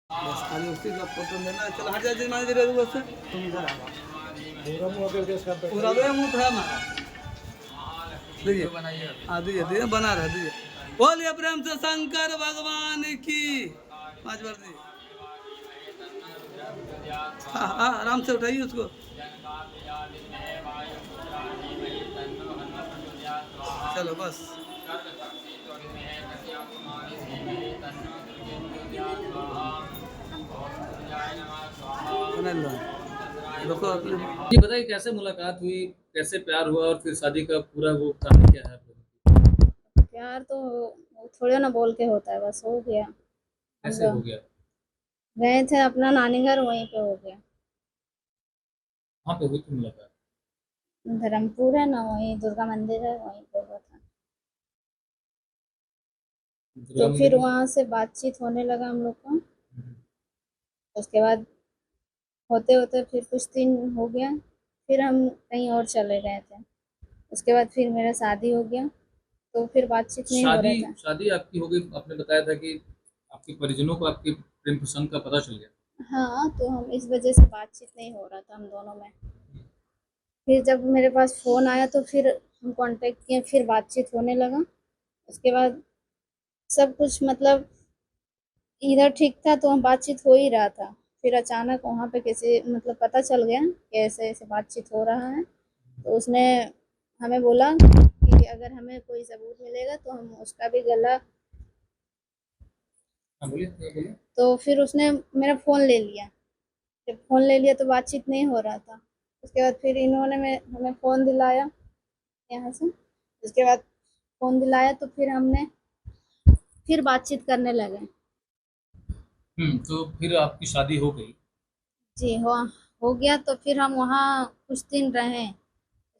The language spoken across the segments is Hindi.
बस खाली उसी का फोटो लेना। चल हट जा मान दे बस तुम इधर आ पूरा मुंह करके इसका पूरा दो मुंह था हमारा। देखिए हाँ दीजिए दीजिए बना रहा दीजिए। बोलिए प्रेम से शंकर भगवान की। 5 बार दीजिए। हाँ हाँ आराम से उठाइए उसको। चलो बस बना लो। देखो अपने ये बताइए कैसे मुलाकात हुई, कैसे प्यार हुआ और फिर शादी का पूरा वो कहानी क्या है आप लोगों की? प्यार तो थोड़े ना बोल के होता है, बस हो गया। हम कैसे हो गया? गए थे अपना नानी घर, वहीं पे हो गया। वहाँ पे हुई थी मुलाकात? धर्मपुर है ना, वहीं दुर्गा मंदिर है, वहीं पे हुआ था। दुर्गा तो मंदिर फिर में? वहाँ से बातचीत होने लगा हम लोग का। उसके बाद होते होते फिर कुछ दिन हो गया, फिर हम कहीं और चले गए थे। उसके बाद फिर मेरा शादी हो गया, तो फिर बातचीत नहीं हो शादी रहा था। शादी आपकी हो गई, आपने बताया था कि आपके परिजनों को आपके प्रेम प्रसंग का पता चल गया। हाँ, तो हम इस वजह से बातचीत नहीं हो रहा था हम दोनों में। फिर जब मेरे पास फ़ोन आया तो फिर हम कांटेक्ट किए, फिर बातचीत होने लगा। उसके बाद सब कुछ मतलब इधर ठीक था, तो हम बातचीत हो ही रहा था। फिर अचानक वहाँ पे किसी मतलब पता चल गया कि ऐसे-ऐसे बातचीत हो रहा है। तो उसने हमें बोला कि अगर हमें कोई सबूत मिलेगा तो हम उसका भी गला। हाँ बोलिए, क्या बोलिए? तो फिर उसने मेरा फ़ोन ले लिया। जब फ़ोन ले लिया तो बातचीत नहीं हो रहा था। उसके बाद फिर इन्होंने हमें फ़ोन दिलाया यहाँ से। उसके बाद फ़ोन दिलाया तो फिर हमने फिर बातचीत करने लगे। तो फिर आपकी शादी हो गई। जी, हो गया तो फिर हम वहाँ कुछ दिन रहे।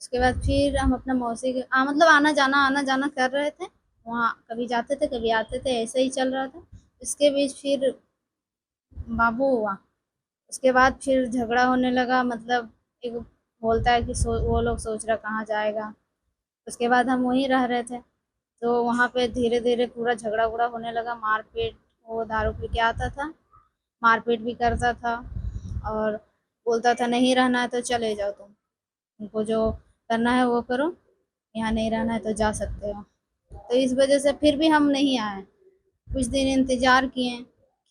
उसके बाद फिर हम अपना मौसी के मतलब आना-जाना कर रहे थे। वहाँ कभी जाते थे, कभी आते थे, ऐसे ही चल रहा था। इसके बीच फिर बाबू हुआ। उसके बाद फिर झगड़ा होने लगा, मतलब एक बोलता है कि वो लोग सोच रहा कहाँ जाएगा। उसके बाद हम वहीं रह रहे थे, तो वहाँ पे धीरे-धीरे पूरा झगड़ा-वगड़ा होने लगा, मार-पीट। वो दारू पी के आता था, मार-पीट भी करता था और बोलता था नहीं रहना है तो चले जाओ तुम। तुमको जो करना है वो करो, यहाँ नहीं रहना है तो जा सकते हो। तो इस वजह से फिर भी हम नहीं आए। कुछ दिन इंतज़ार किए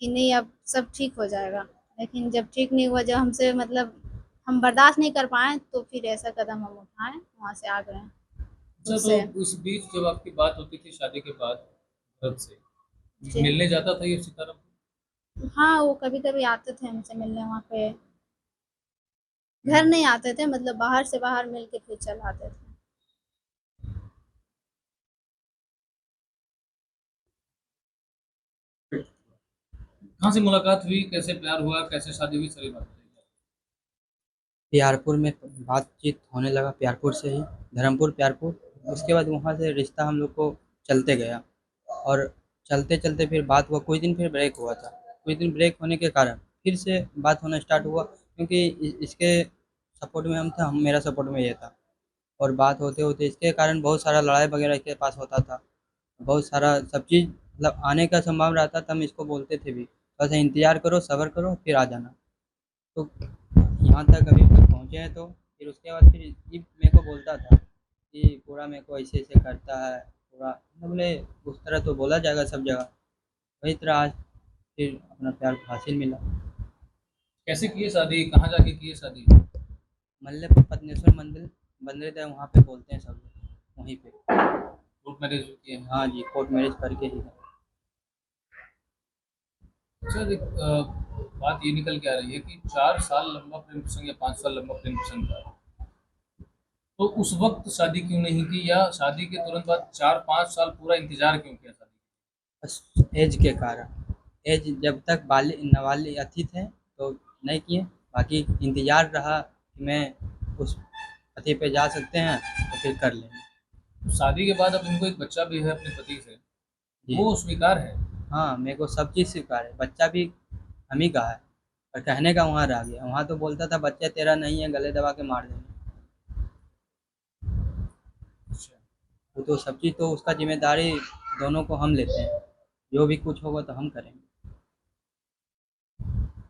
कि नहीं अब सब ठीक हो जाएगा। लेकिन जब ठीक नहीं हुआ, जब हमसे मतलब हम बर्दाश्त नहीं कर पाए, तो फिर ऐसा कदम हम उठाए, वहाँ से आ गए खुद अच्छा, तो से। उस बीच जब आपकी बात होती थी शादी के बाद भरत से, जी। मिलने जाता था ये सितारा? हाँ, वो कभी-कभी आते थे हमसे मिलने वहाँ पे। घर हम्म, नहीं आते थे, मतलब बाहर से बाहर मिल के फिर चले आते थे। कहाँ से मुलाकात हुई, कैसे प्यार हुआ, कैसे शादी हुई, सारी बात बताइए। प्यारपुर में बातचीत होने लगा, प्यारपुर से ही धर्मपुर प्यारपुर। उसके बाद वहाँ से रिश्ता हम लोग को चलते गया और चलते-चलते फिर बात हुआ, कुछ दिन फिर ब्रेक हुआ था। कुछ दिन ब्रेक होने के कारण फिर से बात होना स्टार्ट हुआ, क्योंकि इसके सपोर्ट में हम थे, हम मेरा सपोर्ट में ये था। और बात होते-होते इसके कारण बहुत सारा लड़ाई वगैरह इसके पास होता था। बहुत सारा सब चीज़ मतलब आने का संभावना रहता था, हम इसको बोलते थे भी, थोड़ा-सा इंतज़ार करो, सब्र करो, फिर आ जाना। तो यहाँ तक अभी तक पहुँचे हैं, तो फिर उसके बाद फिर ये मेरे को बोलता था कि पूरा मेरे को ऐसे-ऐसे करता है, पूरा मैं बोले उस तरह तो बोला जाएगा सब जगह। वही तरह आज फिर अपना प्यार को हासिल मिला। कैसे किए शादी, कहाँ जाके किए शादी? मल्ले पद्मेश्वर मंदिर मंदिर है, वहाँ पे बोलते हैं सब लोग, वहीं पे। कोर्ट मैरिज किए हैं? हाँ जी, कोर्ट मैरिज करके ही। अच्छा, बात ये निकल के आ रही है कि 4 साल लंबा प्रेम प्रसंग या 5 साल लंबा प्रेम प्रसंग था, तो उस वक्त शादी क्यों नहीं की, या शादी के तुरंत बाद 4-5 साल पूरा इंतजार क्यों किया शादी? बस एज के कारण, एज जब तक नाबालिग अथी थे तो नहीं किए, बाकी इंतज़ार रहा कि मैं उस पते पे जा सकते हैं तो फिर कर लेंगे। तो शादी के बाद अब इनको एक बच्चा भी है अपने पति से, जी। वो स्वीकार है? हाँ, मेरे को सब चीज़ स्वीकार है, बच्चा भी हम ही का है, और कहने का वहाँ रह गया, वहाँ तो बोलता था बच्चा तेरा नहीं है, गले दबा के मार देंगे। अच्छा। वो तो सब चीज़ तो उसका ज़िम्मेदारी दोनों को हम लेते हैं, जो भी कुछ होगा तो हम करेंगे।